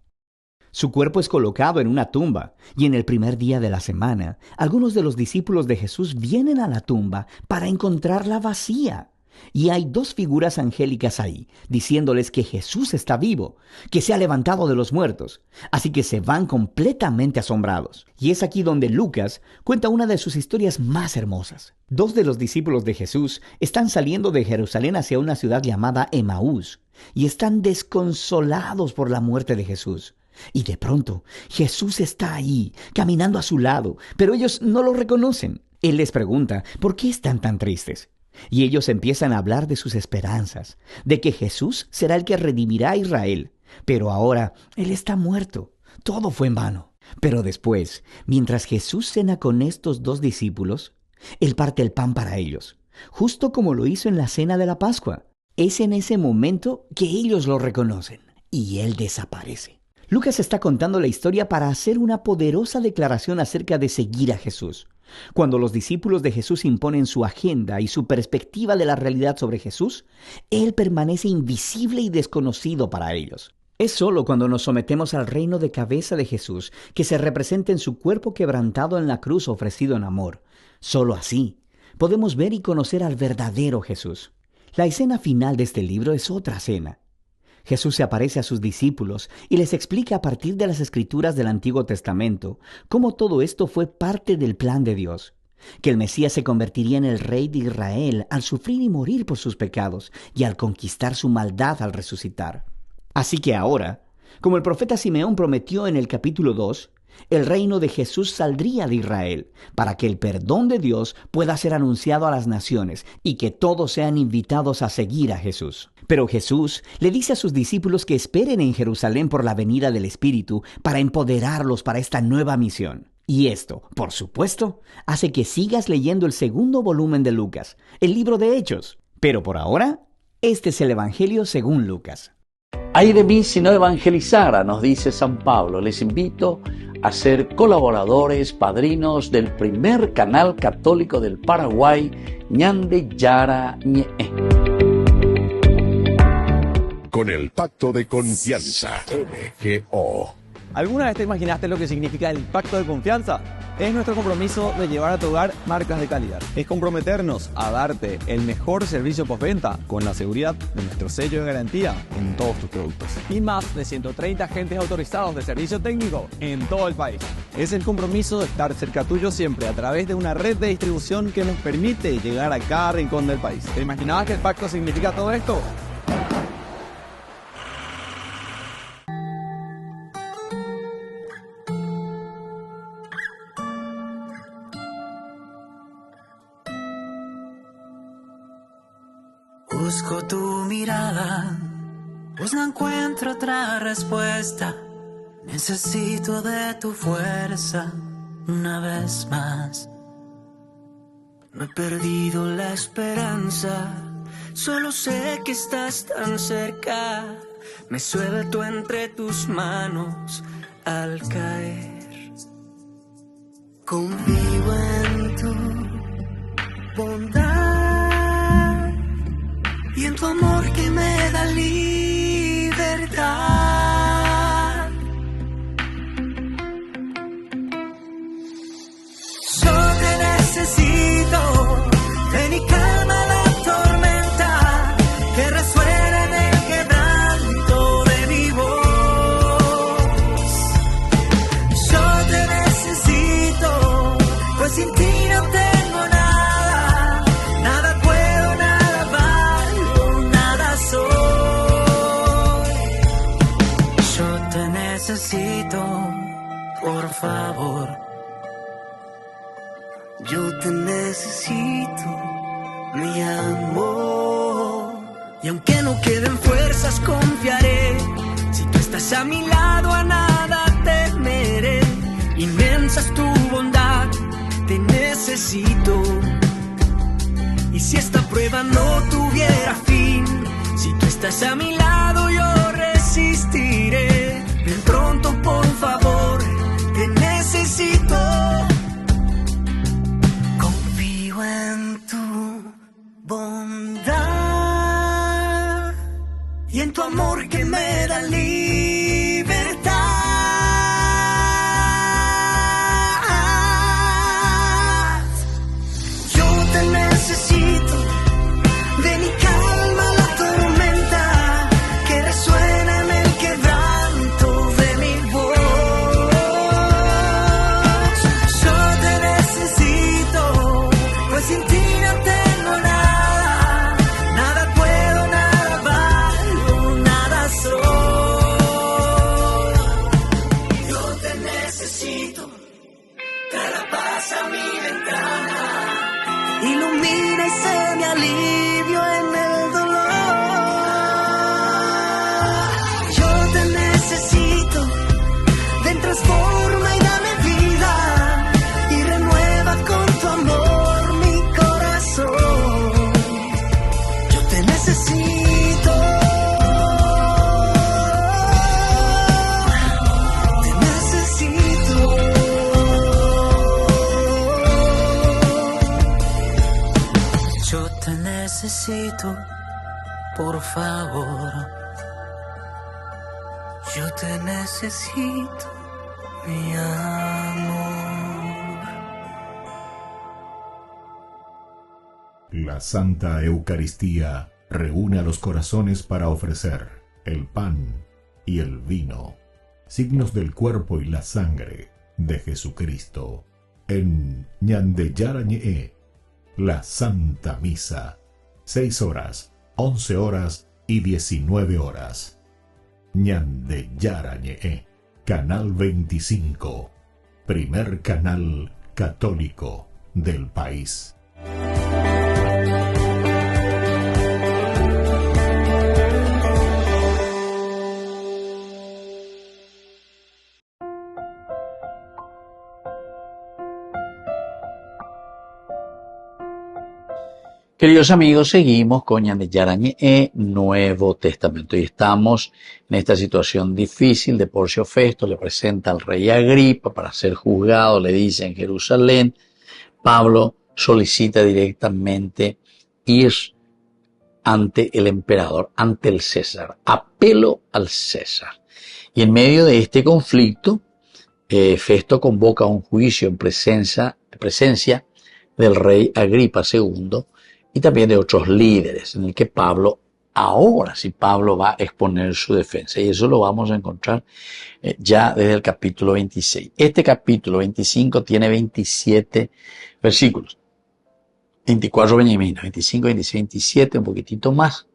Su cuerpo es colocado en una tumba, y en el primer día de la semana, algunos de los discípulos de Jesús vienen a la tumba para encontrarla vacía. Y hay 2 figuras angélicas ahí, diciéndoles que Jesús está vivo, que se ha levantado de los muertos. Así que se van completamente asombrados. Y es aquí donde Lucas cuenta una de sus historias más hermosas. 2 de los discípulos de Jesús están saliendo de Jerusalén hacia una ciudad llamada Emaús, y están desconsolados por la muerte de Jesús. Y de pronto, Jesús está ahí, caminando a su lado, pero ellos no lo reconocen. Él les pregunta, ¿por qué están tan tristes? Y ellos empiezan a hablar de sus esperanzas, de que Jesús será el que redimirá a Israel. Pero ahora, Él está muerto. Todo fue en vano. Pero después, mientras Jesús cena con estos 2 discípulos, Él parte el pan para ellos, justo como lo hizo en la cena de la Pascua. Es en ese momento que ellos lo reconocen, y Él desaparece. Lucas está contando la historia para hacer una poderosa declaración acerca de seguir a Jesús. Cuando los discípulos de Jesús imponen su agenda y su perspectiva de la realidad sobre Jesús, Él permanece invisible y desconocido para ellos. Es solo cuando nos sometemos al reino de cabeza de Jesús que se representa en su cuerpo quebrantado en la cruz ofrecido en amor. Solo así podemos ver y conocer al verdadero Jesús. La escena final de este libro es otra cena. Jesús se aparece a sus discípulos y les explica a partir de las Escrituras del Antiguo Testamento cómo todo esto fue parte del plan de Dios, que el Mesías se convertiría en el rey de Israel al sufrir y morir por sus pecados y al conquistar su maldad al resucitar. Así que ahora, como el profeta Simeón prometió en el capítulo 2, el reino de Jesús saldría de Israel para que el perdón de Dios pueda ser anunciado a las naciones y que todos sean invitados a seguir a Jesús. Pero Jesús le dice a sus discípulos que esperen en Jerusalén por la venida del Espíritu para empoderarlos para esta nueva misión. Y esto, por supuesto, hace que sigas leyendo el 2º volumen de Lucas, el libro de Hechos. Pero por ahora, este es el Evangelio según Lucas. Ay de mí si no evangelizara, nos dice San Pablo. Les invito a ser colaboradores, padrinos del primer canal católico del Paraguay, Ñande Yara Ñe'e. Con el pacto de confianza, MGO. ¿Alguna vez te imaginaste lo que significa el pacto de confianza? Es nuestro compromiso de llevar a tu hogar marcas de calidad. Es comprometernos a darte el mejor servicio postventa con la seguridad de nuestro sello de garantía en todos tus productos. Y más de 130 agentes autorizados de servicio técnico en todo el país. Es el compromiso de estar cerca tuyo siempre a través de una red de distribución que nos permite llegar a cada rincón del país. ¿Te imaginabas que el pacto significa todo esto? Busco tu mirada, pues no encuentro otra respuesta. Necesito de tu fuerza una vez más. No he perdido la esperanza, solo sé que estás tan cerca. Me suelto entre tus manos al caer. Confío en tu bondad y en tu amor que me da libertad. Yo te necesito, ven y calma la tormenta que resuena en el quebranto de mi voz. Yo te necesito, pues sin ti no tengo nada, nada puedo, nada valgo, nada soy. Yo te necesito, por favor. Yo te necesito, mi amor. Y aunque no queden fuerzas, confiaré. Si tú estás a mi lado, a nada temeré. Inmensa es tu bondad, te necesito. Y si esta prueba no tuviera fin, si tú estás a mi lado, yo resistiré. Ven pronto, por favor, te necesito. Confío en tu bondad y en tu amor que me da libertad. Yo te necesito, ven y calma la tormenta que resuena en el quebranto de mi voz. Yo te necesito, pues sin ti no tengo nada, nada puedo, nada valgo, nada soy. Yo te necesito, trae la paz a mi ventana, ilumina y sé mi alivio en el dolor. Yo te necesito, ven, transforma y dame vida y renueva con tu amor mi corazón. Yo te necesito, te necesito. Yo te necesito, por favor. Yo te necesito, mi amor. La Santa Eucaristía reúne a los corazones para ofrecer el pan y el vino, signos del cuerpo y la sangre de Jesucristo. En Ñande Yara Ñe'e, la Santa Misa, 6 horas, 11 horas y 19 horas. Ñande Yara Ñe'e, Canal 25, primer canal católico del país. Queridos amigos, seguimos con Ñande Yarañe Nuevo Testamento y estamos en esta situación difícil de Porcio Festo. Le presenta al rey Agripa para ser juzgado, le dice en Jerusalén. Pablo solicita directamente ir ante el emperador, ante el César, apelo al César. Y en medio de este conflicto, Festo convoca un juicio en presencia del rey Agripa II y también de otros líderes, en el que Pablo va a exponer su defensa. Y eso lo vamos a encontrar ya desde el capítulo 26. Este capítulo 25 tiene 27 versículos. 24 Benjamín, 25, 26, 27, un poquitito más.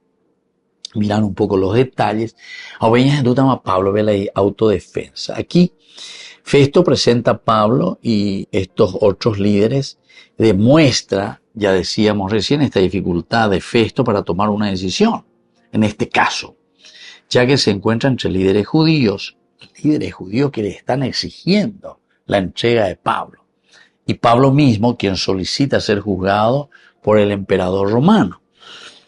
Miran un poco los detalles. Ahora a Pablo ve la autodefensa. Aquí Festo presenta a Pablo y estos otros líderes, demuestra, ya decíamos recién, esta dificultad de Festo para tomar una decisión. En este caso, ya que se encuentra entre líderes judíos que le están exigiendo la entrega de Pablo. Y Pablo mismo, quien solicita ser juzgado por el emperador romano.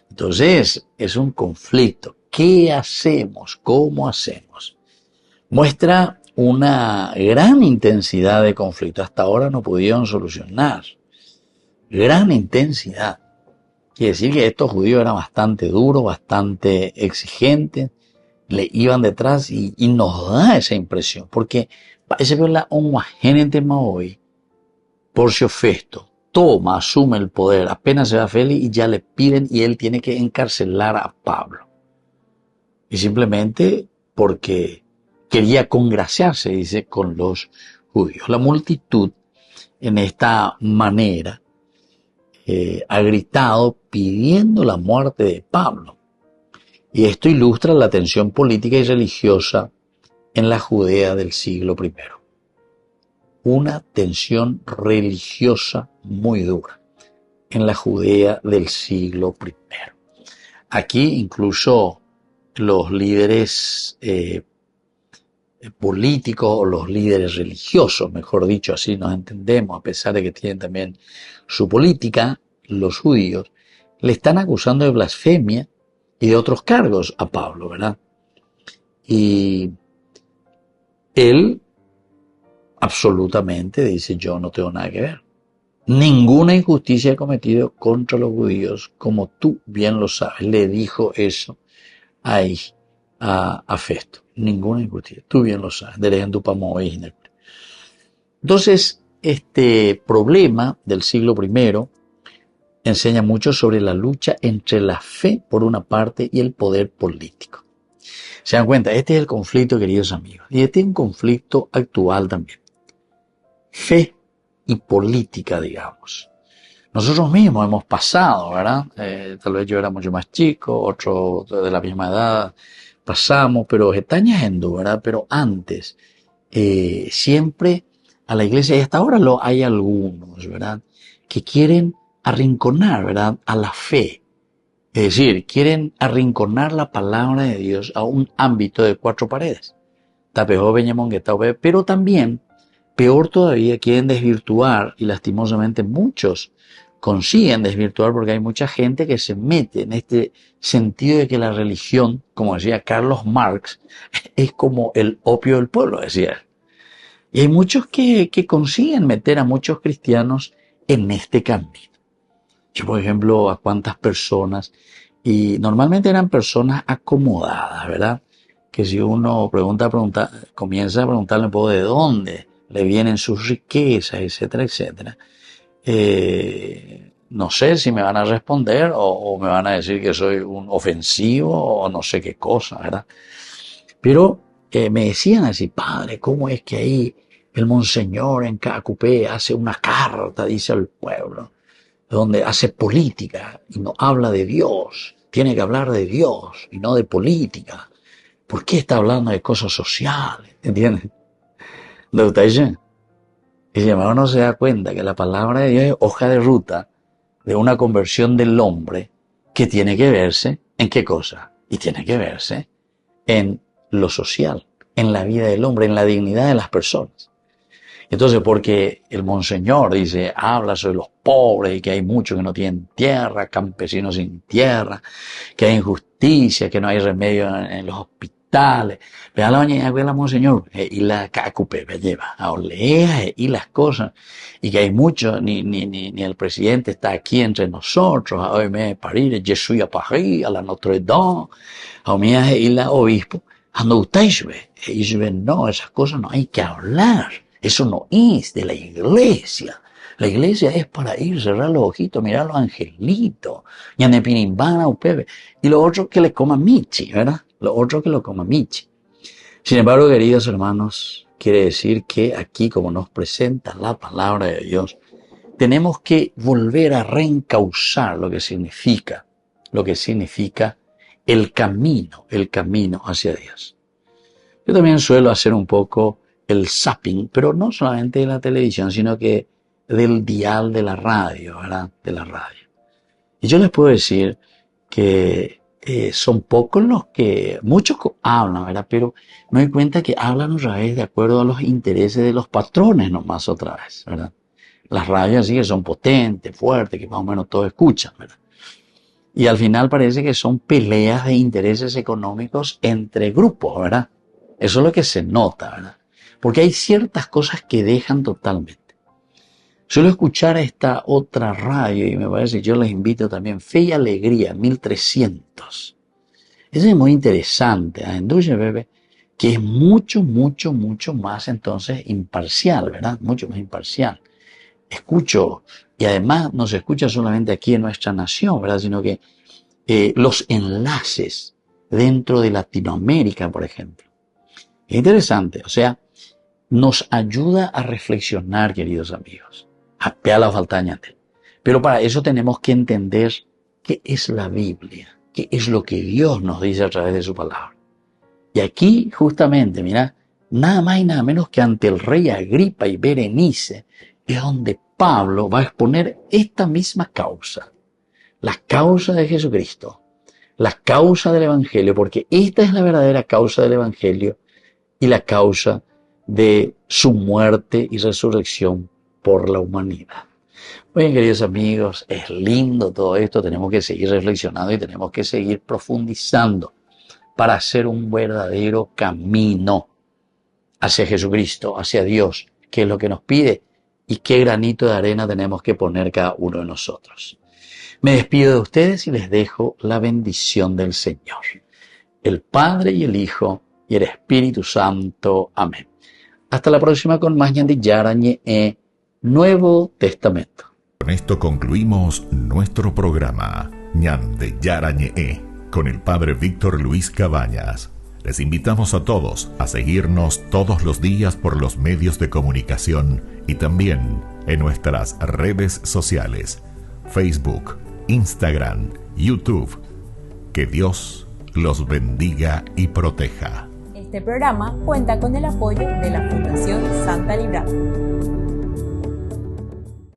Entonces, es un conflicto. ¿Qué hacemos? ¿Cómo hacemos? Muestra una gran intensidad de conflicto. Hasta ahora no pudieron solucionar. Gran intensidad. Quiere decir que estos judíos eran bastante duros, bastante exigentes, le iban detrás y nos da esa impresión, porque parece que la homogénea hoy, Porcio Festo asume el poder, apenas se va Félix y ya le piden y él tiene que encarcelar a Pablo. Y simplemente porque quería congraciarse, dice, con los judíos. La multitud en esta manera ha gritado pidiendo la muerte de Pablo. Y esto ilustra la tensión política y religiosa en la Judea del siglo I. Una tensión religiosa muy dura en la Judea del siglo I. Aquí incluso los líderes políticos o los líderes religiosos, mejor dicho, así nos entendemos, a pesar de que tienen también su política, los judíos, le están acusando de blasfemia y de otros cargos a Pablo, ¿verdad? Y él absolutamente dice, yo no tengo nada que ver. Ninguna injusticia he cometido contra los judíos, como tú bien lo sabes. Le dijo eso ahí a Festo. Ninguna injusticia, tú bien lo sabes. Entonces, este problema del siglo I enseña mucho sobre la lucha entre la fe por una parte y el poder político. Se dan cuenta, este es el conflicto, queridos amigos, y este es un conflicto actual también. Fe y política, digamos. Nosotros mismos hemos pasado, ¿verdad? Tal vez yo era mucho más chico, otro de la misma edad, pasamos, pero está añadiendo, ¿verdad? Pero antes, siempre a la iglesia, y hasta ahora hay algunos, ¿verdad? Que quieren arrinconar, ¿verdad? A la fe. Es decir, quieren arrinconar la palabra de Dios a un ámbito de 4 paredes. Pero también, peor todavía, quieren desvirtuar, y lastimosamente muchos consiguen desvirtuar porque hay mucha gente que se mete en este sentido de que la religión, como decía Carlos Marx, es como el opio del pueblo, decía él. Y hay muchos que consiguen meter a muchos cristianos en este camino. Yo, por ejemplo, a cuántas personas, y normalmente eran personas acomodadas, ¿verdad? Que si uno comienza a preguntarle un poco de dónde le vienen sus riquezas, etcétera, etcétera. No sé si me van a responder o me van a decir que soy un ofensivo o no sé qué cosa, ¿verdad? Pero me decían así, padre, ¿cómo es que ahí el monseñor en Cacupé hace una carta, dice al pueblo, donde hace política y no habla de Dios? Tiene que hablar de Dios y no de política. ¿Por qué está hablando de cosas sociales? ¿Entiendes? ¿Lo está diciendo? Y si uno se da cuenta que la palabra de Dios es hoja de ruta de una conversión del hombre que tiene que verse en qué cosa. Y tiene que verse en lo social, en la vida del hombre, en la dignidad de las personas. Entonces, porque el monseñor dice, habla sobre los pobres y que hay muchos que no tienen tierra, campesinos sin tierra, que hay injusticia, que no hay remedio en los hospitales. Vea la monseñor, y la cacupe, me lleva a oleas y las cosas, y que hay muchos, ni el presidente está aquí entre nosotros, a hoy me parir, je suis à Paris, a la Notre Dame, a mí y la obispo, ando ustedes ve, y ve, no, esas cosas no hay que hablar. Eso no es de la iglesia. La iglesia es para ir, cerrar los ojitos, mirar los angelitos, ñanepinimbana, upebe. Y lo otro que le coma michi, ¿verdad? Lo otro que lo coma michi. Sin embargo, queridos hermanos, quiere decir que aquí, como nos presenta la palabra de Dios, tenemos que volver a reencauzar lo que significa el camino hacia Dios. Yo también suelo hacer un poco el zapping, pero no solamente de la televisión, sino que del dial de la radio, ¿verdad? De la radio. Y yo les puedo decir que son pocos los que, muchos hablan, ¿verdad? Pero me doy cuenta que hablan otra vez de acuerdo a los intereses de los patrones nomás otra vez, ¿verdad? Las radios así que son potentes, fuertes, que más o menos todos escuchan, ¿verdad? Y al final parece que son peleas de intereses económicos entre grupos, ¿verdad? Eso es lo que se nota, ¿verdad? Porque hay ciertas cosas que dejan totalmente. Suelo escuchar esta otra radio y me parece que yo les invito también, Fe y Alegría, 1300. Eso es muy interesante, Enduye Bebe, que es mucho más entonces imparcial, ¿verdad? Mucho más imparcial. Escucho, y además no se escucha solamente aquí en nuestra nación, ¿verdad? Sino que los enlaces dentro de Latinoamérica, por ejemplo. Es interesante, o sea, nos ayuda a reflexionar, queridos amigos. A la faltañate. Pero para eso tenemos que entender qué es la Biblia, qué es lo que Dios nos dice a través de su palabra. Y aquí, justamente, mira, nada más y nada menos que ante el rey Agripa y Berenice, es donde Pablo va a exponer esta misma causa. La causa de Jesucristo, la causa del Evangelio, porque esta es la verdadera causa del Evangelio y la causa de su muerte y resurrección por la humanidad. Muy bien, queridos amigos, es lindo todo esto, tenemos que seguir reflexionando y tenemos que seguir profundizando para hacer un verdadero camino hacia Jesucristo, hacia Dios, que es lo que nos pide y qué granito de arena tenemos que poner cada uno de nosotros. Me despido de ustedes y les dejo la bendición del Señor, el Padre y el Hijo y el Espíritu Santo. Amén. Hasta la próxima con más Ñandi Yarañe Nuevo Testamento. Con esto concluimos nuestro programa Ñande Yarañe con el Padre Víctor Luis Cabañas. Les invitamos a todos a seguirnos todos los días por los medios de comunicación y también en nuestras redes sociales, Facebook, Instagram, YouTube. Que Dios los bendiga y proteja. Este programa cuenta con el apoyo de la Fundación Santa Librada.